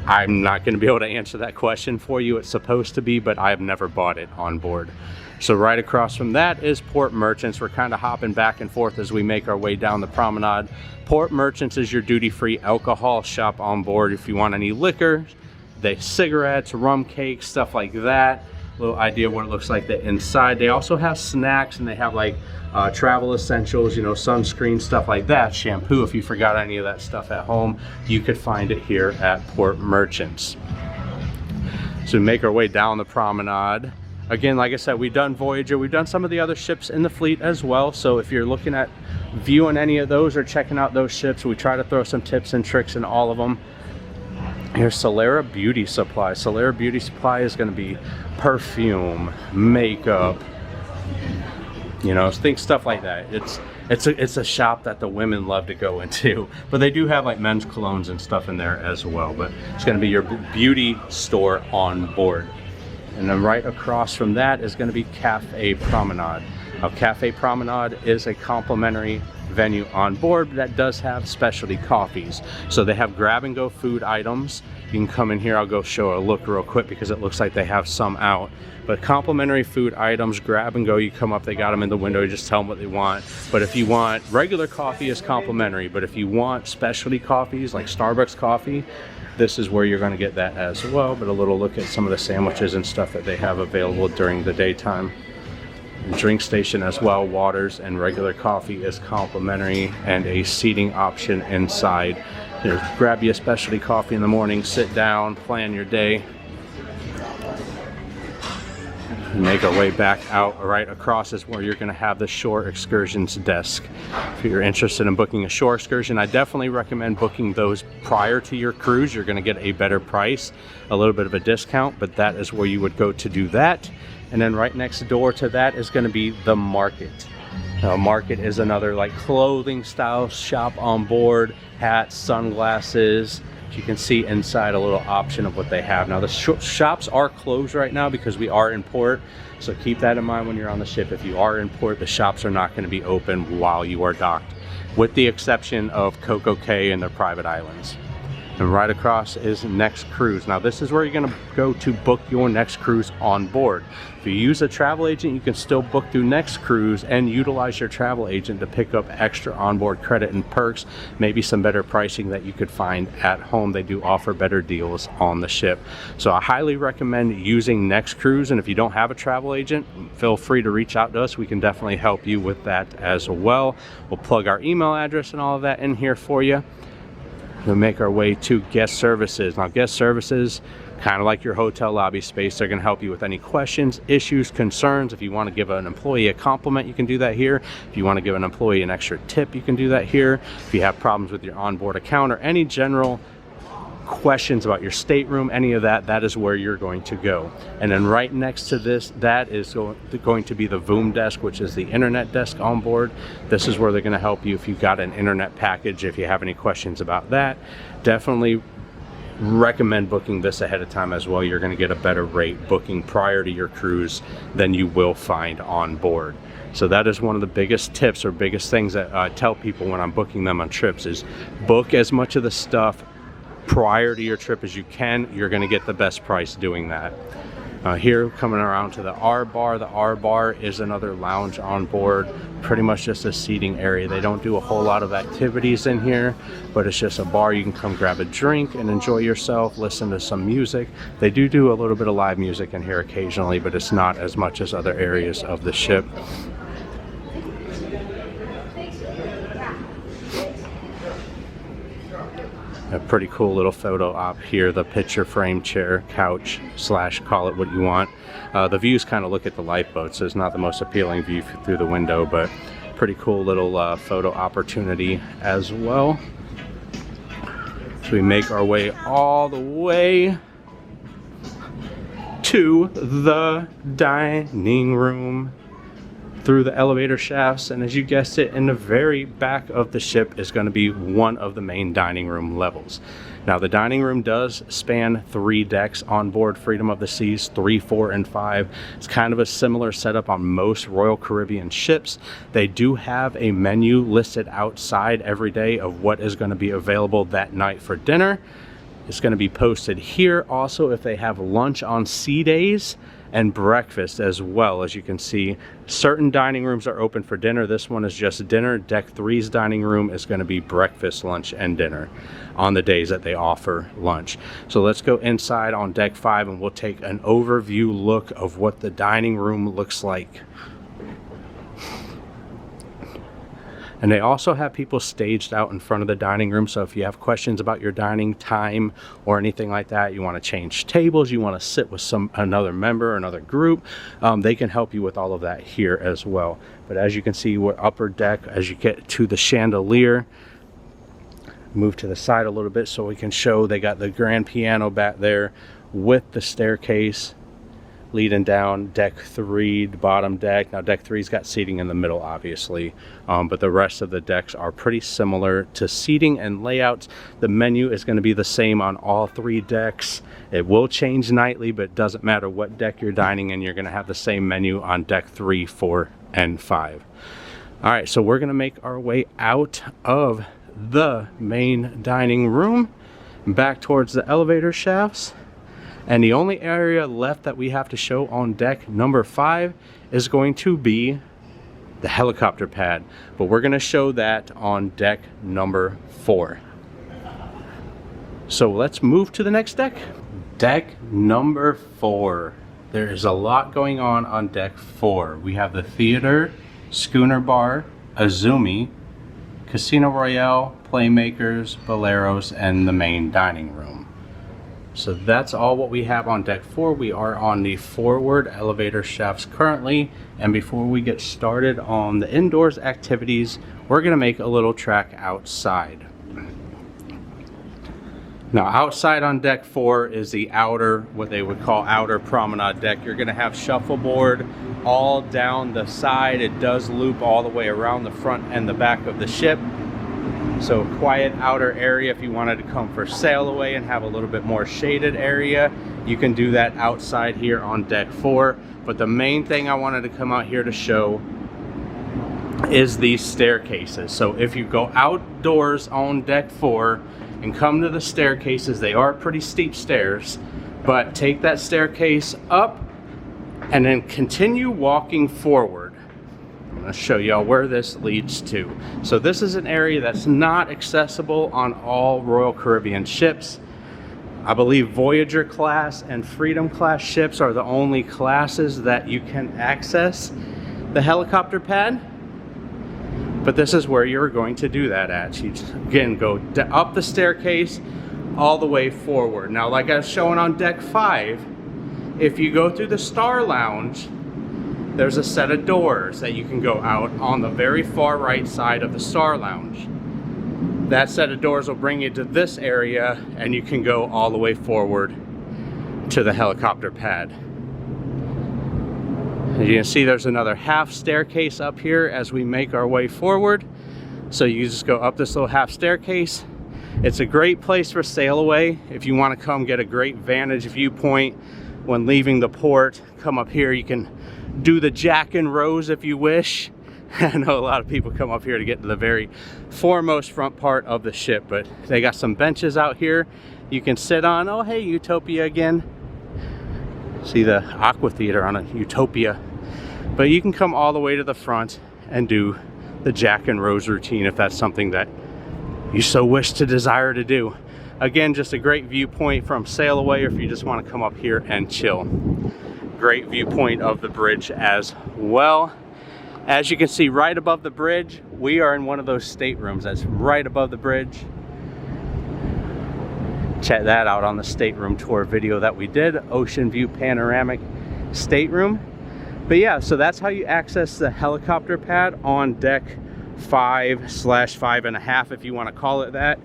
I'm not going to be able to answer that question for you. It's supposed to be, but I've never bought it on board. So right across from that is Port Merchants. We're kind of hopping back and forth as we make our way down the promenade. Port Merchants is your duty-free alcohol shop on board. If you want any liquor, they cigarettes, rum cakes, stuff like that. Little idea of what it looks like the inside. They also have snacks, and they have like travel essentials, you know, sunscreen, stuff like that, shampoo. If you forgot any of that stuff at home, you could find it here at Port Merchants. So we make our way down the promenade. Again, like I said, we've done Voyager, we've done some of the other ships in the fleet as well. So if you're looking at viewing any of those or checking out those ships, we try to throw some tips and tricks in all of them. Here's Solera Beauty Supply. Solera Beauty Supply is going to be perfume, makeup, you know, think stuff like that. It's a shop that the women love to go into, but they do have like men's colognes and stuff in there as well. But it's going to be your beauty store on board. And then right across from that is going to be Cafe Promenade. Now, Cafe Promenade is a complimentary venue on board that does have specialty coffees. So they have grab and go food items. You can come in here, I'll go show a look real quick because it looks like they have some out. But complimentary food items, grab and go, you come up, they got them in the window, you just tell them what they want. But if you want regular coffee, is complimentary. But if you want specialty coffees like Starbucks coffee, this is where you're going to get that as well. But a little look at some of the sandwiches and stuff that they have available during the daytime. Drink station as well, waters and regular coffee is complimentary, and a seating option inside. You know, grab you a specialty coffee in the morning, sit down, plan your day. Make our way back out. Right across is where you're going to have the shore excursions desk. If you're interested in booking a shore excursion, I definitely recommend booking those prior to your cruise. You're going to get a better price, a little bit of a discount, but that is where you would go to do that. And then right next door to that is going to be the market. Now, market is another like clothing style shop on board, hats, sunglasses. You can see inside a little option of what they have. Now the shops are closed right now because we are in port, so keep that in mind when you're on the ship. If you are in port, the shops are not going to be open while you are docked, with the exception of Coco Cay and their private islands. And right across is next cruise. Now this is where you're gonna go to book your next cruise on board. If you use a travel agent, you can still book through Next Cruise and utilize your travel agent to pick up extra onboard credit and perks, maybe some better pricing that you could find at home. They do offer better deals on the ship. So I highly recommend using Next Cruise, and if you don't have a travel agent, feel free to reach out to us. We can definitely help you with that as well. We'll plug our email address and all of that in here for you. We'll make our way to guest services. Now guest services, kind of like your hotel lobby space, they're going to help you with any questions, issues, concerns. If you want to give an employee a compliment, you can do that here. If you want to give an employee an extra tip, you can do that here. If you have problems with your onboard account or any general questions about your stateroom, any of that, that is where you're going to go. And then right next to this, that is going to be the VOOM desk, which is the internet desk on board. This is where they're going to help you if you've got an internet package. If you have any questions about that, definitely recommend booking this ahead of time as well. You're going to get a better rate booking prior to your cruise than you will find on board. So that is one of the biggest tips or biggest things that I tell people when I'm booking them on trips is book as much of the stuff prior to your trip as you can. You're going to get the best price doing that. Here, coming around to the R bar. The R bar is another lounge on board, pretty much just a seating area. They don't do a whole lot of activities in here, but it's just a bar. You can come grab a drink and enjoy yourself, listen to some music. They do a little bit of live music in here occasionally, but it's not as much as other areas of the ship. A pretty cool little photo op here, the picture frame chair, couch, / call it what you want. The views kind of look at the lifeboat, so it's not the most appealing view through the window, but pretty cool little photo opportunity as well. So we make our way all the way to the dining room through the elevator shafts, and as you guessed it, in the very back of the ship is going to be one of the main dining room levels. Now the dining room does span 3 decks on board Freedom of the Seas, 3, 4, and 5. It's kind of a similar setup on most Royal Caribbean ships. They do have a menu listed outside every day of what is going to be available that night for dinner. It's going to be posted here also if they have lunch on sea days and breakfast as well. As you can see, certain dining rooms are open for dinner. This one is just dinner. Deck 3's dining room is going to be breakfast, lunch, and dinner on the days that they offer lunch. So let's go inside on deck 5 and we'll take an overview look of what the dining room looks like. And they also have people staged out in front of the dining room. So if you have questions about your dining time or anything like that, you want to change tables, you want to sit with another member or another group, they can help you with all of that here as well. But as you can see, we're upper deck. As you get to the chandelier, move to the side a little bit so we can show they got the grand piano back there with the staircase leading down deck 3, the bottom deck. Now deck 3's got seating in the middle, obviously, but the rest of the decks are pretty similar to seating and layouts. The menu is going to be the same on all 3 decks. It will change nightly, but it doesn't matter what deck you're dining in, you're going to have the same menu on deck 3, 4, and 5. All right, so we're going to make our way out of the main dining room back towards the elevator shafts. And the only area left that we have to show on deck number 5 is going to be the helicopter pad. But we're going to show that on deck number 4. So let's move to the next deck. Deck number 4. There is a lot going on deck 4. We have the theater, schooner bar, Azumi, Casino Royale, Playmakers, Boleros, and the main dining room. So that's all what we have on deck 4. We are on the forward elevator shafts currently, and before we get started on the indoors activities, we're going to make a little track outside. Now outside on deck 4 is the outer, what they would call outer promenade deck. You're going to have shuffleboard all down the side. It does loop all the way around the front and the back of the ship. So quiet outer area. If you wanted to come for sail away and have a little bit more shaded area, you can do that outside here on deck 4. But the main thing I wanted to come out here to show is these staircases. So if you go outdoors on deck 4, and come to the staircases. They are pretty steep stairs, but take that staircase up and then continue walking forward. I'm going to show y'all where this leads to. So this is an area that's not accessible on all Royal Caribbean ships. I believe Voyager class and Freedom class ships are the only classes that you can access the helicopter pad. But this is where you're going to do that at. You just, again, go up the staircase all the way forward. Now, like I was showing on deck 5, if you go through the Star Lounge, there's a set of doors that you can go out on the very far right side of the Star Lounge. That set of doors will bring you to this area, and you can go all the way forward to the helicopter pad. As you can see, there's another half staircase up here as we make our way forward. So you just go up this little half staircase. It's a great place for sail away. If you want to come get a great vantage viewpoint when leaving the port, come up here. You can do the Jack and Rose if you wish. I know a lot of people come up here to get to the very foremost front part of the ship, but they got some benches out here you can sit on. Oh, hey, Utopia again. See the Aqua Theater on a Utopia. But you can come all the way to the front and do the Jack and Rose routine if that's something that you so wish to desire to do. Again, just a great viewpoint from sail away, or if you just want to come up here and chill. Great viewpoint of the bridge as well. As you can see right above the bridge, we are in one of those staterooms that's right above the bridge. Check that out on the stateroom tour video that we did, Ocean View Panoramic Stateroom. But yeah, so that's how you access the helicopter pad on deck 5/5.5, if you want to call it that.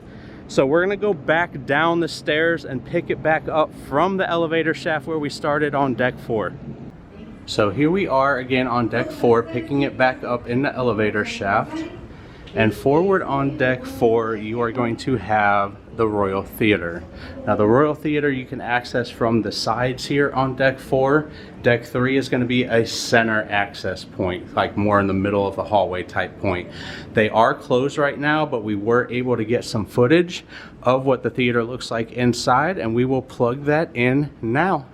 So we're gonna go back down the stairs and pick it back up from the elevator shaft where we started on deck 4. So here we are again on deck 4, picking it back up in the elevator shaft. And forward on deck 4, you are going to have the Royal Theater. Now the Royal Theater you can access from the sides here on deck 4. Deck 3 is going to be a center access point, like more in the middle of the hallway type point. They are closed right now, but we were able to get some footage of what the theater looks like inside, and we will plug that in now.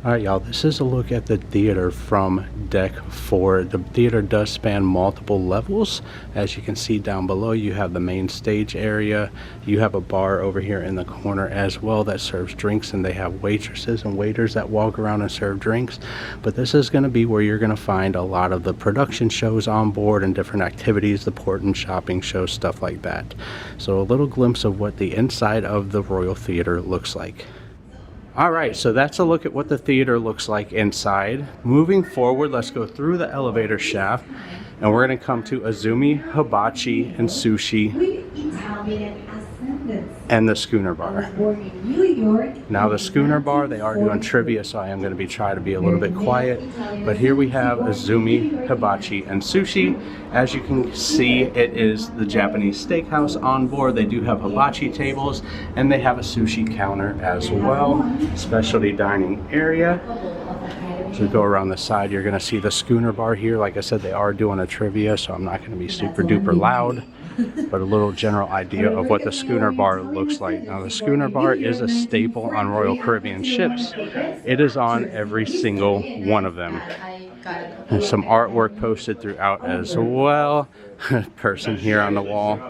Alright y'all, this is a look at the theater from deck 4. The theater does span multiple levels. As you can see down below, you have the main stage area. You have a bar over here in the corner as well that serves drinks, and they have waitresses and waiters that walk around and serve drinks. But this is going to be where you're going to find a lot of the production shows on board and different activities, the port and shopping shows, stuff like that. So a little glimpse of what the inside of the Royal Theater looks like. Alright, so that's a look at what the theater looks like inside. Moving forward, let's go through the elevator shaft, and we're going to come to Azumi, Hibachi, and Sushi, and the Schooner Bar. Now the Schooner Bar, they are doing trivia, so I am going to be trying to be a little bit quiet. But here we have Azumi, Hibachi, and Sushi. As you can see, it is the Japanese steakhouse on board. They do have hibachi tables, and they have a sushi counter as well. Specialty dining area. As we go around the side, you're going to see the Schooner Bar here. Like I said, they are doing a trivia, so I'm not going to be super duper loud, but a little general idea of what the Schooner Bar looks like. Now the Schooner Bar is a staple on Royal Caribbean ships. It is on every single one of them. There's some artwork posted throughout as well. Person here on the wall.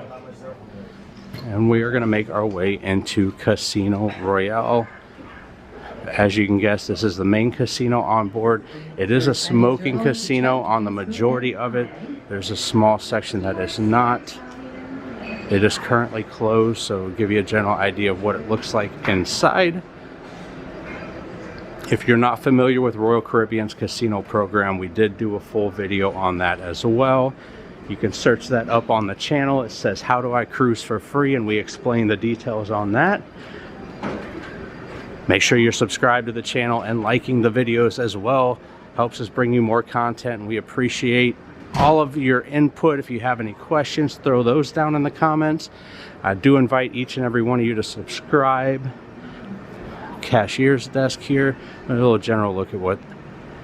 And we are going to make our way into Casino Royale. As you can guess, this is the main casino on board. It is a smoking casino on the majority of it. There's a small section that is not. It is currently closed, so it'll give you a general idea of what it looks like inside. If you're not familiar with Royal Caribbean's casino program, we did do a full video on that as well. You can search that up on the channel. It says, "How do I cruise for free?" and we explain the details on that. Make sure you're subscribed to the channel and liking the videos as well. Helps us bring you more content, and we appreciate all of your input. If you have any questions, throw those down in the comments. I do invite each and every one of you to subscribe. Cashier's desk here. A little general look at what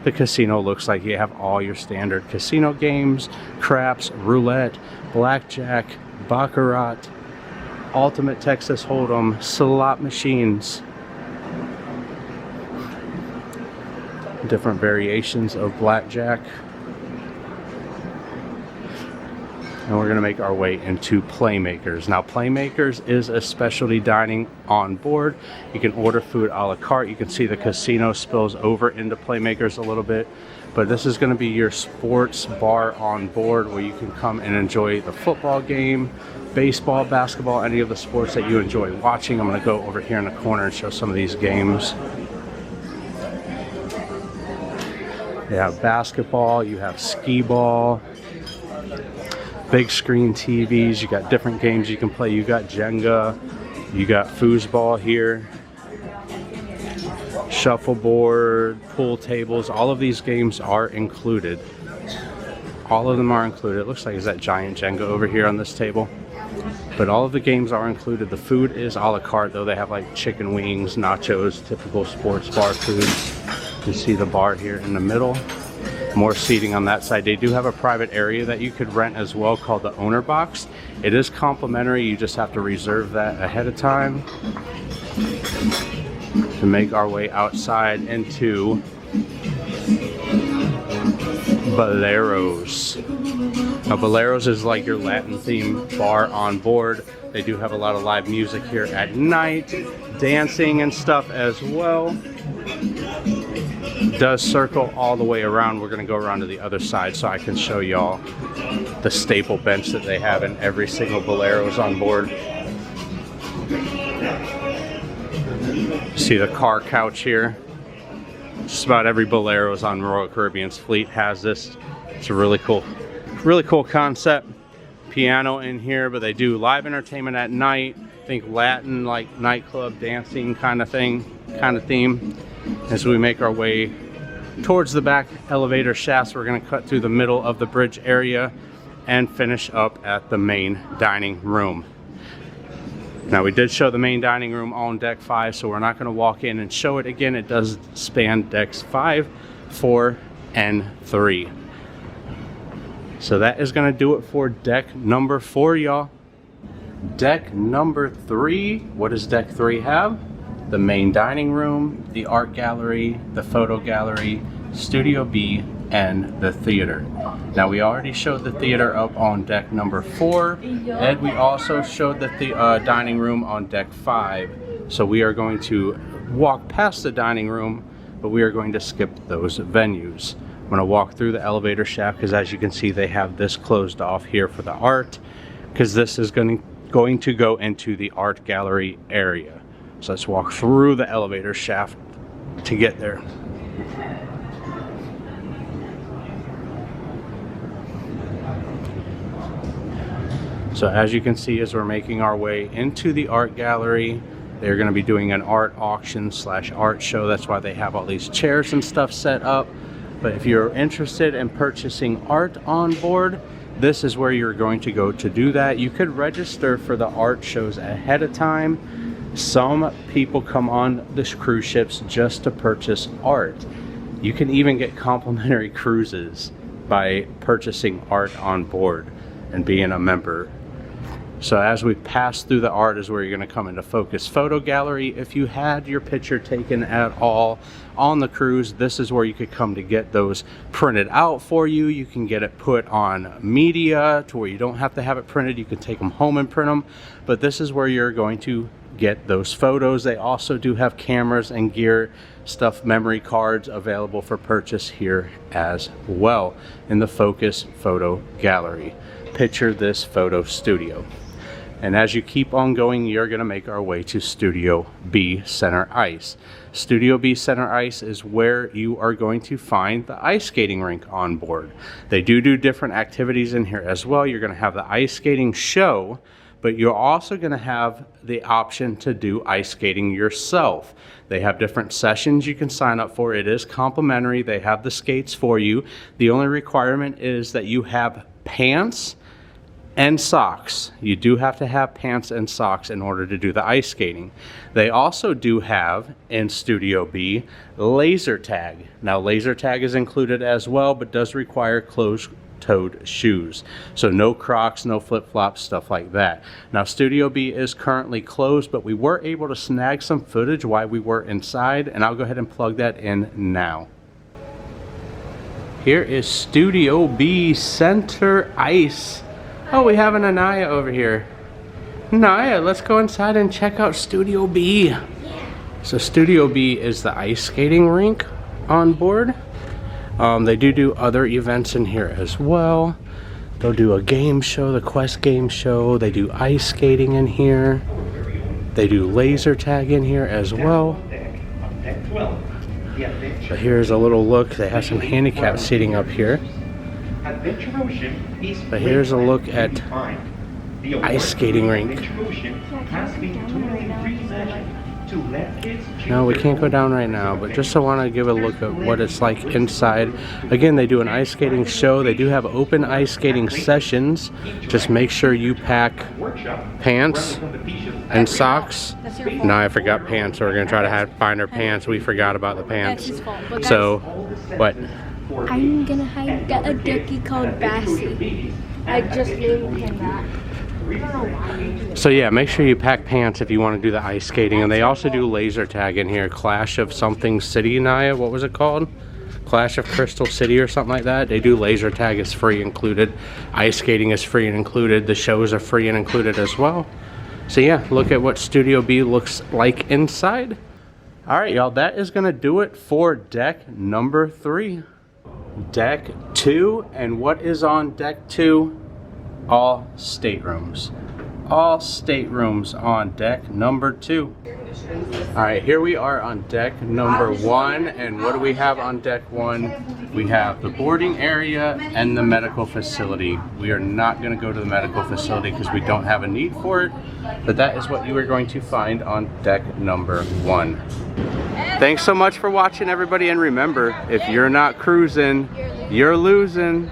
the casino looks like. You have all your standard casino games, craps, roulette, blackjack, baccarat, Ultimate Texas Hold'em slot machines. Different variations of blackjack. And we're going to make our way into Playmakers. Now, Playmakers is a specialty dining on board. You can order food a la carte. You can see the casino spills over into Playmakers a little bit. But this is going to be your sports bar on board where you can come and enjoy the football game, baseball, basketball, any of the sports that you enjoy watching. I'm going to go over here in the corner and show some of these games. You have basketball, you have skee ball, big screen TVs, you got different games you can play. You got Jenga, you got foosball here, shuffleboard, pool tables. All of these games are included. All of them are included. It looks like there's that giant Jenga over here on this table. But all of the games are included. The food is a la carte though. They have like chicken wings, nachos, typical sports bar food. You see the bar here in the middle. More seating on that side. They do have a private area that you could rent as well called the owner box. It is complimentary. You just have to reserve that ahead of time. To make our way outside into Boleros. Now Boleros is like your Latin themed bar on board. They do have a lot of live music here at night, dancing and stuff as well. It does circle all the way around. We're going to go around to the other side so I can show y'all the staple bench that they have in every single Boleros on board. See the car couch here. Just about every Boleros on Royal Caribbean's fleet has this. It's a really cool concept. Piano in here, but they do live entertainment at night. Think Latin, like nightclub dancing kind of thing, kind of theme. As we make our way towards the back elevator shafts, we're going to cut through the middle of the bridge area and finish up at the main dining room. Now, we did show the main dining room on deck 5, so we're not going to walk in and show it again. It does span decks 5, 4, and 3. So that is going to do it for deck number 4, y'all. Deck number 3, what does deck 3 have? The main dining room, the art gallery, the photo gallery, Studio B, and the theater. Now, we already showed the theater up on deck number 4, and we also showed the dining room on deck 5. So we are going to walk past the dining room, but we are going to skip those venues. I'm going to walk through the elevator shaft because, as you can see, they have this closed off here for the art, because this is going to go into the art gallery area. So let's walk through the elevator shaft to get there. So as you can see, as we're making our way into the art gallery, they're going to be doing an art auction / art show. That's why they have all these chairs and stuff set up. But if you're interested in purchasing art on board, this is where you're going to go to do that. You could register for the art shows ahead of time. Some people come on the cruise ships just to purchase art. You can even get complimentary cruises by purchasing art on board and being a member. So as we pass through the art is where you're going to come into focus. Photo gallery, if you had your picture taken at all on the cruise, this is where you could come to get those printed out for you. You can get it put on media to where you don't have to have it printed. You can take them home and print them. But this is where you're going to get those photos. They also do have cameras and gear stuff, memory cards available for purchase here as well in the Focus Photo Gallery. Picture this photo studio. And as you keep on going, you're going to make our way to Studio B Center Ice. Studio B Center Ice is where you are going to find the ice skating rink on board. They do different activities in here as well. You're going to have the ice skating show, but you're also going to have the option to do ice skating yourself. They have different sessions you can sign up for. It is complimentary. They have the skates for you. The only requirement is that you have pants and socks. You do have to have pants and socks in order to do the ice skating. They also do have in Studio B laser tag. Now laser tag is included as well, but does require closed toed shoes. So no Crocs, no flip-flops, stuff like that. Now Studio B is currently closed, but we were able to snag some footage while we were inside, and I'll go ahead and plug that in now. Here is Studio B Center Ice. Oh, we have an Anaya over here. Anaya, let's go inside and check out Studio B. Yeah. So Studio B is the ice skating rink on board. They do other events in here as well. They'll do a game show, the Quest game show. They do ice skating in here. They do laser tag in here as well. But here's a little look. They have some handicap seating up here. But here's a look at ice skating rink. No, we can't go down right now, but just I want to give a look at what it's like inside. Again, they do an ice skating show. They do have open ice skating sessions. Just make sure you pack pants and socks. No, I forgot pants, so we're going to try to find our pants. We forgot about the pants. So, what? I'm gonna hide a ducky called Bassy. I just named him that. I don't know why. So yeah, make sure you pack pants if you want to do the ice skating. And they also do laser tag in here. Clash of something city, Naya. What was it called? Clash of Crystal City or something like that. They do laser tag. It's free included. Ice skating is free and included. The shows are free and included as well. So yeah, look at what Studio B looks like inside. All right, y'all. That is going to do it for deck number 3. Deck 2, and what is on deck 2? All staterooms. All staterooms on deck number 2. Alright, here we are on deck number 1, and what do we have on deck 1? We have the boarding area and the medical facility. We are not going to go to the medical facility because we don't have a need for it, but that is what you are going to find on deck number 1. Thanks so much for watching, everybody, and remember, if you're not cruising, you're losing.